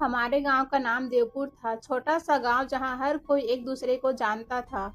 हमारे गांव का नाम देवपुर था। छोटा सा गांव जहां हर कोई एक दूसरे को जानता था।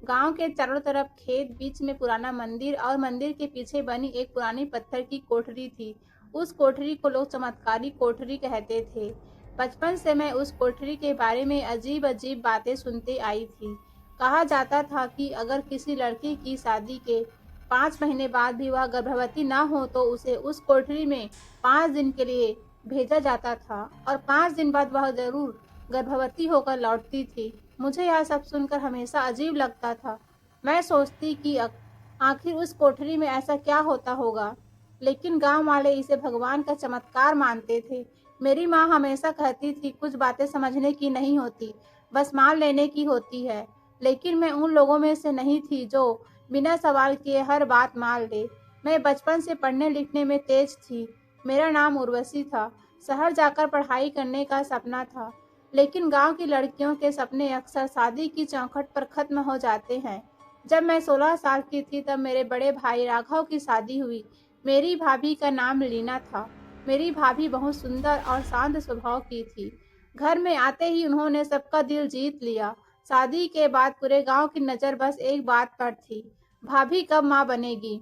गांव के चारों तरफ खेत, बीच में पुराना मंदिर और मंदिर के पीछे बनी एक पुरानी पत्थर की कोठरी थी। उस कोठरी को लोग चमत्कारी कोठरी कहते थे। बचपन से मैं उस कोठरी के बारे में अजीब अजीब बातें सुनते आई थी। कहा जाता था कि अगर किसी लड़की की शादी के 5 महीने बाद भी वह गर्भवती न हो तो उसे उस कोठरी में 5 दिन के लिए भेजा जाता था और 5 दिन बाद वह जरूर गर्भवती होकर लौटती थी। मुझे यह सब सुनकर हमेशा अजीब लगता था। मैं सोचती कि आखिर उस कोठरी में ऐसा क्या होता होगा, लेकिन गांव वाले इसे भगवान का चमत्कार मानते थे। मेरी माँ हमेशा कहती थी कुछ बातें समझने की नहीं होती, बस मान लेने की होती है। लेकिन मैं उन लोगों में से नहीं थी जो बिना सवाल किए हर बात मान ले। मैं बचपन से पढ़ने लिखने में तेज थी। मेरा नाम उर्वशी था। शहर जाकर पढ़ाई करने का सपना था, लेकिन गांव की लड़कियों के सपने अक्सर शादी की चौखट पर खत्म हो जाते हैं। जब मैं 16 साल की थी तब मेरे बड़े भाई राघव की शादी हुई। मेरी भाभी का नाम लीना था। मेरी भाभी बहुत सुंदर और शांत स्वभाव की थी। घर में आते ही उन्होंने सबका दिल जीत लिया। शादी के बाद पूरे गांव की नज़र बस एक बात पर थी, भाभी कब माँ बनेगी।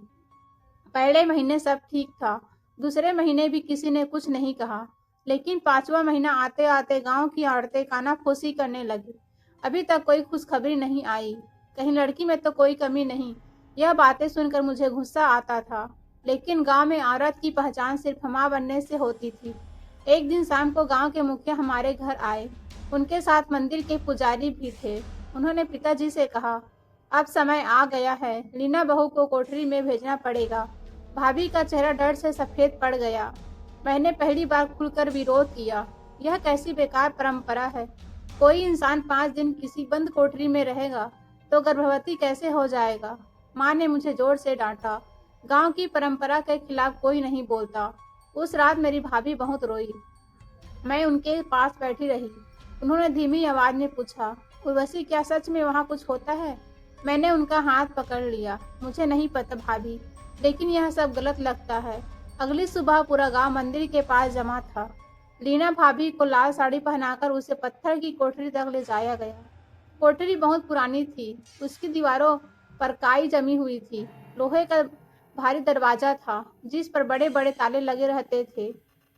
पहले महीने सब ठीक था। दूसरे महीने भी किसी ने कुछ नहीं कहा, लेकिन 5वां महीना आते आते गांव की औरतें कानाफूसी करने लगी। अभी तक कोई खुशखबरी नहीं आई। कहीं लड़की में तो कोई कमी नहीं। यह बातें सुनकर मुझे गुस्सा आता था, लेकिन गांव में औरत की पहचान सिर्फ माँ बनने से होती थी। एक दिन शाम को गांव के मुखिया हमारे घर आए। उनके साथ मंदिर के पुजारी भी थे। उन्होंने पिताजी से कहा, अब समय आ गया है, लीना बहू को कोठरी में भेजना पड़ेगा। भाभी का चेहरा डर से सफेद पड़ गया। मैंने पहली बार खुलकर विरोध किया। यह कैसी बेकार परंपरा है। कोई इंसान 5 दिन किसी बंद कोठरी में रहेगा तो गर्भवती कैसे हो जाएगा। माँ ने मुझे जोर से डांटा। गांव की परंपरा के खिलाफ कोई नहीं बोलता। उस रात मेरी भाभी बहुत रोई। मैं उनके पास बैठी रही। उन्होंने धीमी आवाज में पूछा, उर्वशी क्या सच में वहाँ कुछ होता है। मैंने उनका हाथ पकड़ लिया। मुझे नहीं पता भाभी, लेकिन यह सब गलत लगता है। अगली सुबह पूरा गांव मंदिर के पास जमा था। लीना भाभी को लाल साड़ी पहनाकर उसे पत्थर की कोठरी तक ले जाया गया। कोठरी बहुत पुरानी थी। उसकी दीवारों पर काई जमी हुई थी। लोहे का भारी दरवाजा था, जिस पर बड़े बड़े ताले लगे रहते थे।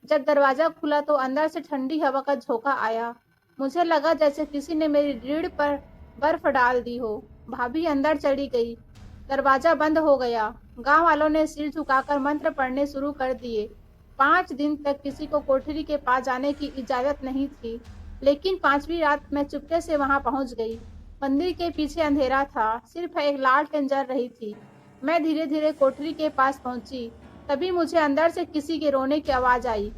जब दरवाजा खुला तो अंदर से ठंडी हवा का झोंका आया। मुझे लगा जैसे किसी ने मेरी रीढ़ पर बर्फ डाल दी हो। भाभी अंदर चली गई। दरवाजा बंद हो गया। गांव वालों ने सिर झुकाकर मंत्र पढ़ने शुरू कर दिए। 5 दिन तक किसी को कोठरी के पास जाने की इजाजत नहीं थी, लेकिन 5वीं रात मैं चुपके से वहां पहुंच गई। मंदिर के पीछे अंधेरा था, सिर्फ एक लालटेन जल रही थी। मैं धीरे धीरे कोठरी के पास पहुंची। तभी मुझे अंदर से किसी के रोने की आवाज आई।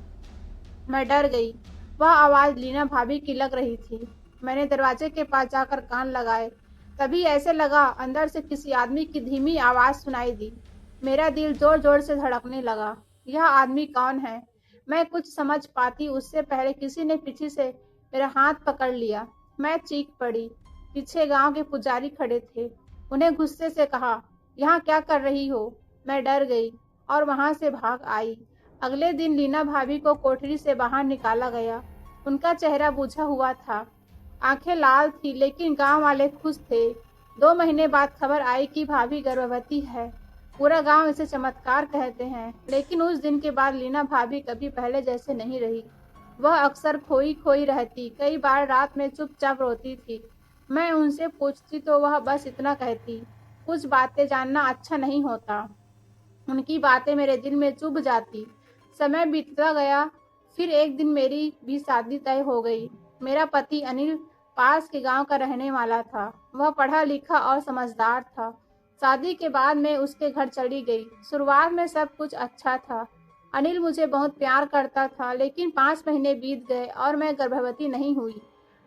मैं डर गई। वह आवाज लीना भाभी की लग रही थी। मैंने दरवाजे के पास जाकर कान लगाए। तभी ऐसे लगा अंदर से किसी आदमी की धीमी आवाज सुनाई दी। मेरा दिल जोर जोर से धड़कने लगा। यह आदमी कौन है? मैं कुछ समझ पाती उससे पहले किसी ने पीछे से मेरा हाथ पकड़ लिया। मैं चीख पड़ी। पीछे गांव के पुजारी खड़े थे। उन्हें गुस्से से कहा, यहाँ क्या कर रही हो? मैं डर गई और वहां से भाग आई। अगले दिन लीना भाभी को कोठरी से बाहर निकाला गया। उनका चेहरा बुझा हुआ था। आंखें लाल थी, लेकिन गांव वाले खुश थे। 2 महीने बाद खबर आई कि भाभी गर्भवती है। पूरा गांव इसे चमत्कार कहते हैं, लेकिन उस दिन के बाद लीना भाभी कभी पहले जैसे नहीं रही। वह अक्सर खोई खोई रहती, कई बार रात में चुपचाप रोती थी। मैं उनसे पूछती तो वह बस इतना कहती, कुछ बातें जानना अच्छा नहीं होता। उनकी बातें मेरे दिल में चुभ जाती। समय बीतता गया। फिर एक दिन मेरी भी शादी तय हो गई। मेरा पति अनिल पास के गांव का रहने वाला था। वह पढ़ा लिखा और समझदार था। शादी के बाद मैं उसके घर चली गई। शुरुआत में सब कुछ अच्छा था। अनिल मुझे बहुत प्यार करता था, लेकिन 5 महीने बीत गए और मैं गर्भवती नहीं हुई।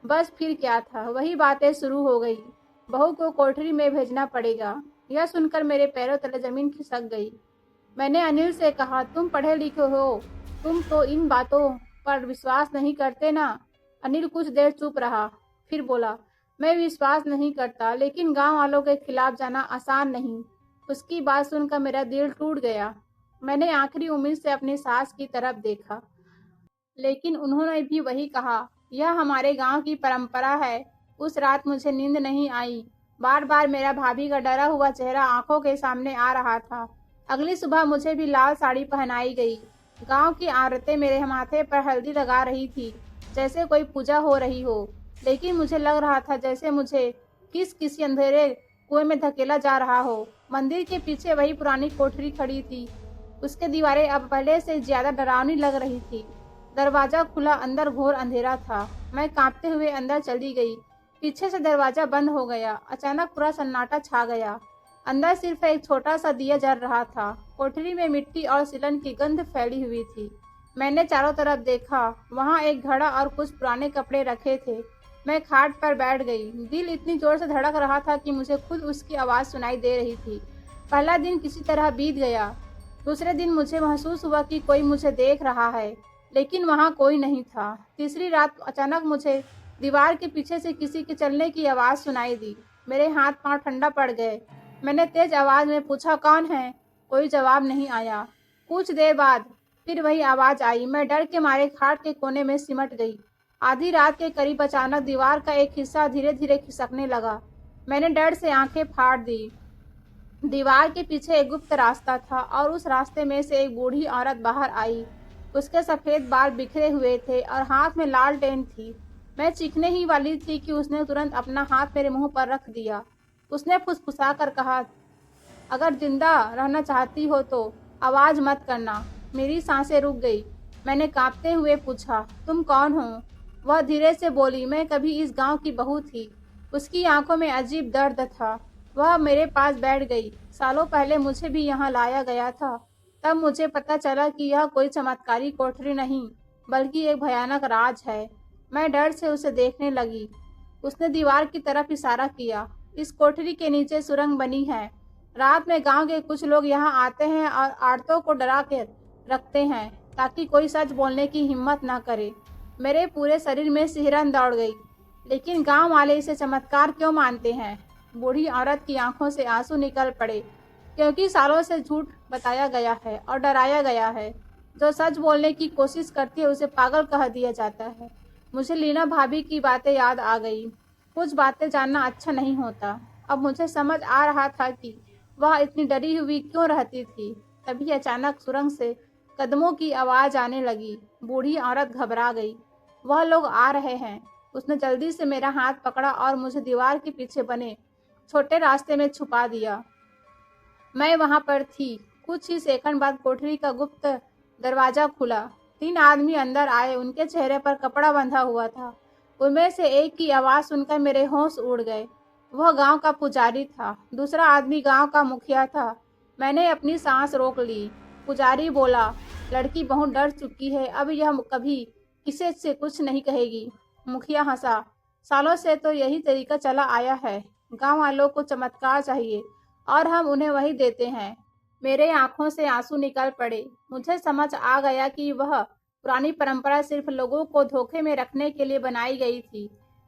बस फिर क्या था, वही बातें शुरू हो गई। बहू को कोठरी में भेजना पड़ेगा। यह सुनकर मेरे पैरों तले जमीन खिसक गई। मैंने अनिल से कहा, तुम पढ़े लिखे हो, तुम तो इन बातों पर विश्वास नहीं करते ना। अनिल कुछ देर चुप रहा, फिर बोला, मैं विश्वास नहीं करता, लेकिन गांव वालों के खिलाफ जाना आसान नहीं। उसकी बात सुनकर मेरा दिल टूट गया। मैंने आखिरी उम्मीद से अपनी सास की तरफ देखा। लेकिन उन्होंने भी वही कहा, यह हमारे गांव की परंपरा है। उस रात मुझे नींद नहीं आई। बार बार मेरा भाभी का डरा हुआ चेहरा आंखों के सामने आ रहा था। अगली सुबह मुझे भी लाल साड़ी पहनाई गई। गांव की औरतें मेरे माथे पर हल्दी लगा रही थी, जैसे कोई पूजा हो रही हो। लेकिन मुझे लग रहा था जैसे मुझे किसी अंधेरे कुएं में धकेला जा रहा हो। मंदिर के पीछे वही पुरानी कोठरी खड़ी थी। उसके दीवारें अब पहले से ज्यादा डरावनी लग रही थी। दरवाजा खुला, अंदर घोर अंधेरा था। मैं कांपते हुए अंदर चली गई। पीछे से दरवाजा बंद हो गया। अचानक पूरा सन्नाटा छा गया। अंदर सिर्फ एक छोटा सा दिया जल रहा था। कोठरी में मिट्टी और सिलन की गंध फैली हुई थी। मैंने चारों तरफ देखा। वहां एक घड़ा और कुछ पुराने कपड़े रखे थे। मैं खाट पर बैठ गई। दिल इतनी जोर से धड़क रहा था कि मुझे खुद उसकी आवाज सुनाई दे रही थी। पहला दिन किसी तरह बीत गया। दूसरे दिन मुझे महसूस हुआ कि कोई मुझे देख रहा है, लेकिन वहां कोई नहीं था। तीसरी रात अचानक मुझे दीवार के पीछे से किसी के चलने की आवाज सुनाई दी। मेरे हाथ पांव ठंडा पड़ गए। मैंने तेज आवाज में पूछा, कौन है? कोई जवाब नहीं आया। कुछ देर बाद फिर वही आवाज आई। मैं डर के मारे खाट के कोने में सिमट गई। आधी रात के करीब अचानक दीवार का एक हिस्सा धीरे धीरे खिसकने लगा। मैंने डर से आंखें फाड़ दी। दीवार के पीछे एक गुप्त रास्ता था और उस रास्ते में से एक बूढ़ी औरत बाहर आई। उसके सफेद बाल बिखरे हुए थे और हाथ में लालटेन थी। मैं चीखने ही वाली थी कि उसने तुरंत अपना हाथ मेरे मुंह पर रख दिया। उसने फुसफुसा कर कहा, अगर जिंदा रहना चाहती हो तो आवाज मत करना। मेरी सांसें रुक गई। मैंने कांपते हुए पूछा, तुम कौन हो? वह धीरे से बोली, मैं कभी इस गांव की बहू थी। उसकी आंखों में अजीब दर्द था। वह मेरे पास बैठ गई। सालों पहले मुझे भी यहाँ लाया गया था। तब मुझे पता चला कि यह कोई चमत्कारी कोठरी नहीं, बल्कि एक भयानक राज है। मैं डर से उसे देखने लगी। उसने दीवार की तरफ इशारा किया। इस कोठरी के नीचे सुरंग बनी है। रात में गांव के कुछ लोग यहाँ आते हैं और औरतों को डरा के रखते हैं, ताकि कोई सच बोलने की हिम्मत न करे। मेरे पूरे शरीर में सिहरन दौड़ गई। लेकिन गांव वाले इसे चमत्कार क्यों मानते हैं? बूढ़ी औरत की आंखों से आंसू निकल पड़े। क्योंकि सालों से झूठ बताया गया है और डराया गया है। जो सच बोलने की कोशिश करती है उसे पागल कह दिया जाता है। मुझे लीना भाभी की बातें याद आ गई। कुछ बातें जानना अच्छा नहीं होता। अब मुझे समझ आ रहा था कि वह इतनी डरी हुई क्यों रहती थी। तभी अचानक सुरंग से कदमों की आवाज आने लगी। बूढ़ी औरत घबरा गई। वह लोग आ रहे हैं। उसने जल्दी से मेरा हाथ पकड़ा और मुझे दीवार के पीछे बने छोटे रास्ते में छुपा दिया। मैं वहां पर थी। कुछ ही सेकंड बाद कोठरी का गुप्त दरवाजा खुला। 3 आदमी अंदर आए। उनके चेहरे पर कपड़ा बंधा हुआ था। उनमें से एक की आवाज सुनकर मेरे होश उड़ गए। वह गांव का पुजारी था। दूसरा आदमी गांव का मुखिया था। मैंने अपनी सांस रोक ली। पुजारी बोला, लड़की बहुत डर चुकी है, अब यह कभी किसी से कुछ नहीं कहेगी। मुखिया हंसा, सालों से तो यही तरीका चला आया है। गांव वालों को चमत्कार चाहिए और हम उन्हें वही देते हैं। मेरे आंखों से आंसू निकल पड़े। मुझे समझ आ गया कि वह पुरानी परंपरा सिर्फ लोगों को धोखे में रखने के लिए बनाई गई थी।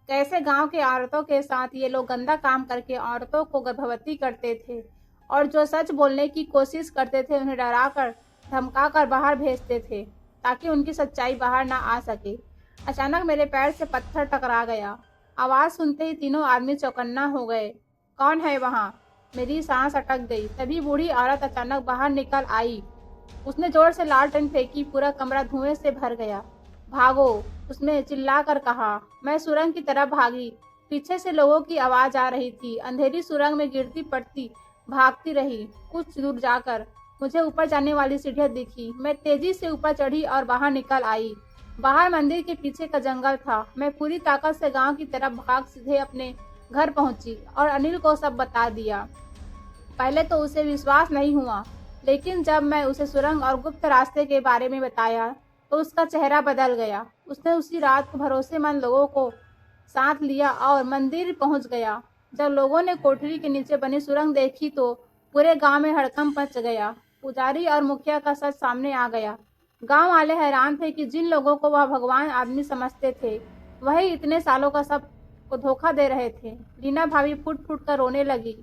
कैसे गांव के औरतों के साथ ये लोग गंदा काम करके औरतों को गर्भवती करते थे और जो सच बोलने की कोशिश करते थे उन्हें डराकर धमकाकर बाहर भेजते थे, ताकि उनकी सच्चाई बाहर ना आ सके। अचानक मेरे पैर से पत्थर टकरा गया। आवाज सुनते ही तीनों आदमी चौकन्ना हो गए। कौन है वहाँ? मेरी सांस अटक गई। तभी बूढ़ी औरत अचानक बाहर निकल आई। उसने जोर से लालटेन फेंकी। पूरा कमरा धुएं से भर गया। भागो, उसने चिल्लाकर कहा। मैं सुरंग की तरफ भागी। पीछे से लोगों की आवाज आ रही थी। अंधेरी सुरंग में गिरती पड़ती भागती रही। कुछ दूर जाकर मुझे ऊपर जाने वाली सीढ़ियां दिखी। मैं तेजी से ऊपर चढ़ी और बाहर निकल आई। बाहर मंदिर के पीछे का जंगल था। मैं पूरी ताकत से गांव की तरफ भाग सीधे अपने घर पहुंची और अनिल को सब बता दिया। पहले तो उसे विश्वास नहीं हुआ, लेकिन जब मैं उसे सुरंग और गुप्त रास्ते के बारे में बताया तो उसका चेहरा बदल गया। उसने उसी रात को भरोसेमंद लोगों को साथ लिया और मंदिर पहुंच गया। जब लोगों ने कोठरी के नीचे बनी सुरंग देखी तो पूरे गांव में हड़कंप मच गया। पुजारी और मुखिया का सच सामने आ गया। गांव वाले हैरान थे कि जिन लोगों को वह भगवान आदमी समझते थे, वही इतने सालों का सब को धोखा दे रहे थे। लीना भाभी फुट फुट कर रोने लगी।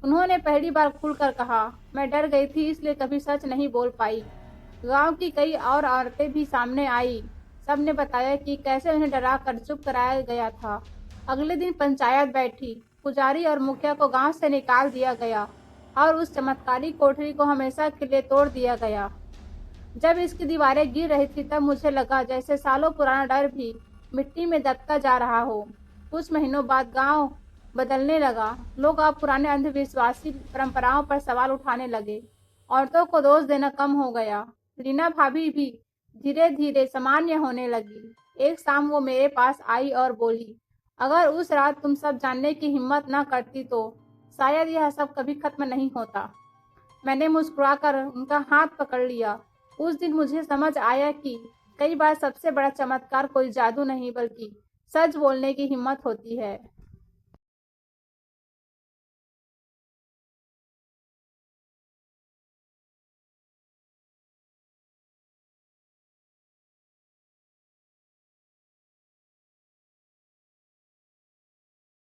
उन्होंने पहली बार खुलकर कहा, मैं डर गई थी इसलिए कभी सच नहीं बोल पाई। गांव की कई और औरतें भी सामने आई। सबने बताया कि कैसे उन्हें डरा कर चुप कराया गया था। अगले दिन पंचायत बैठी। पुजारी और मुखिया को गांव से निकाल दिया गया और उस चमत्कारी कोठरी को हमेशा के लिए तोड़ दिया गया। जब इसकी दीवारें गिर रही थी तब मुझे लगा जैसे सालों पुराना डर भी मिट्टी में दबता जा रहा हो। कुछ महीनों बाद गांव बदलने लगा। लोग अब पुराने अंधविश्वासी परंपराओं पर सवाल उठाने लगे। औरतों को दोष देना कम हो गया। रीना भाभी भी धीरे धीरे सामान्य होने लगी। एक शाम वो मेरे पास आई और बोली, अगर उस रात तुम सब जानने की हिम्मत न करती तो शायद यह सब कभी खत्म नहीं होता। मैंने मुस्कुराकर उनका हाथ पकड़ लिया। उस दिन मुझे समझ आया कि कई बार सबसे बड़ा चमत्कार कोई जादू नहीं बल्कि सच बोलने की हिम्मत होती है।